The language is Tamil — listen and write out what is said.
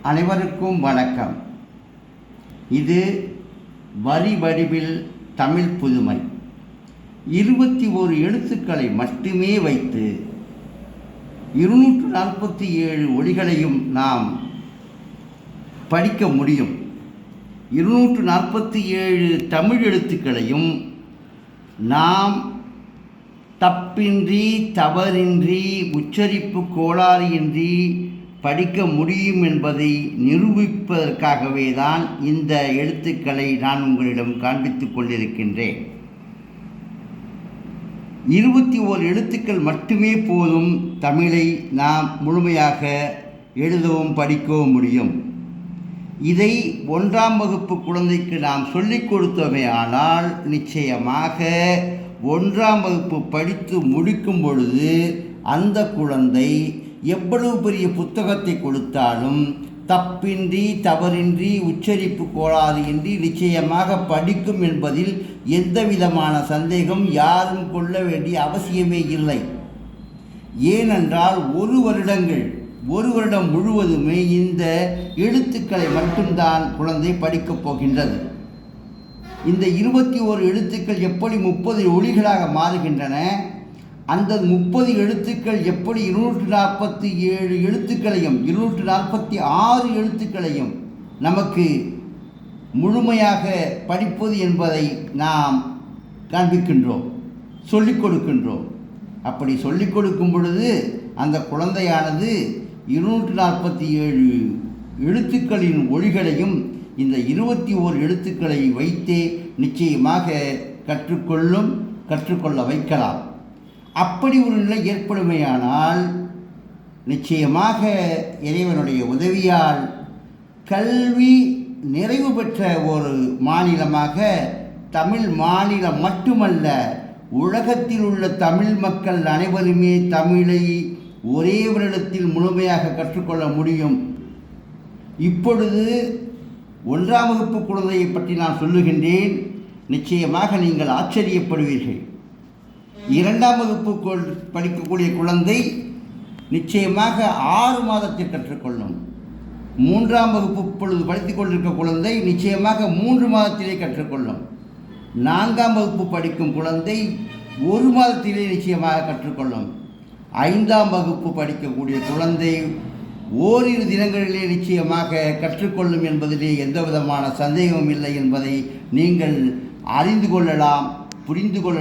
அனைவருக்கும் வணக்கம். இது வரி வடிவில் தமிழ் புதுமை. 21 எழுத்துக்களை மட்டுமே வைத்து 247 ஒலிகளையும் நாம் படிக்க முடியும். 247 தமிழ் எழுத்துக்களையும் நாம் தப்பின்றி, தவறின்றி, உச்சரிப்பு கோளாறின்றி படிக்க முடியும் என்பதை நிரூபிப்பதற்காகவே தான் இந்த எழுத்துக்களை நான் உங்களிடம் காண்பித்துக் கொண்டிருக்கின்றேன். 21 எழுத்துக்கள் மட்டுமே போதும் தமிழை நாம் முழுமையாக எழுதவும் படிக்கவும் முடியும். இதை 1ஆம் வகுப்பு குழந்தைக்கு நாம் சொல்லிக் கொடுத்தோமே ஆனால் நிச்சயமாக 1ஆம் வகுப்பு படித்து முடிக்கும் பொழுது அந்த குழந்தை எவ்வளவு பெரிய புத்தகத்தை கொடுத்தாலும் தப்பின்றி, தவறின்றி, உச்சரிப்பு கோளாறின்றி நிச்சயமாக படிக்கும் என்பதில் எந்த விதமான சந்தேகம் யாரும் கொள்ள வேண்டிய அவசியமே இல்லை. ஏனென்றால் ஒரு வருடம் முழுவதுமே இந்த எழுத்துக்களை மட்டும்தான் குழந்தை படிக்கப் போகின்றது. இந்த 21 எழுத்துக்கள் எப்படி 30 ஒலிகளாக மாறுகின்றன, அந்த 30 எழுத்துக்கள் எப்படி 247 எழுத்துக்களையும் 246 எழுத்துக்களையும் நமக்கு முழுமையாக படிப்பது என்பதை நாம் காண்பிக்கின்றோம், சொல்லிக் கொடுக்கின்றோம். அப்படி சொல்லிக் கொடுக்கும் பொழுது அந்த குழந்தையானது 247 எழுத்துக்களின் ஒலிகளையும் இந்த 21 எழுத்துக்களை வைத்தே நிச்சயமாக கற்றுக்கொள்ள வைக்கலாம். அப்படி ஒரு நிலை ஏற்படுமையானால் நிச்சயமாக இறைவனுடைய உதவியால் கல்வி நிறைவு பெற்ற ஒரு மாநிலமாக தமிழ் மாநிலம் மட்டுமல்ல, உலகத்தில் உள்ள தமிழ் மக்கள் அனைவருமே தமிழை ஒரே வருடத்தில் முழுமையாக கற்றுக்கொள்ள முடியும். இப்பொழுது 1ஆம் வகுப்பு குழந்தையை பற்றி நான் சொல்லுகின்றேன். நிச்சயமாக நீங்கள் ஆச்சரியப்படுவீர்கள். 2ஆம் வகுப்பு படிக்கக்கூடிய குழந்தை நிச்சயமாக 6 மாதத்தில் கற்றுக்கொள்ளும். 3ஆம் வகுப்பு இப்பொழுது படித்துக் கொண்டிருக்க குழந்தை நிச்சயமாக 3 மாதத்திலே கற்றுக்கொள்ளும். 4ஆம் வகுப்பு படிக்கும் குழந்தை 1 மாதத்திலே நிச்சயமாக கற்றுக்கொள்ளும். 5ஆம் வகுப்பு படிக்கக்கூடிய குழந்தை ஓரிரு தினங்களிலே நிச்சயமாக கற்றுக்கொள்ளும் என்பதிலே எந்த விதமான சந்தேகமும் இல்லை என்பதை நீங்கள் அறிந்து கொள்ளலாம், புரிந்து கொள்ளலாம்.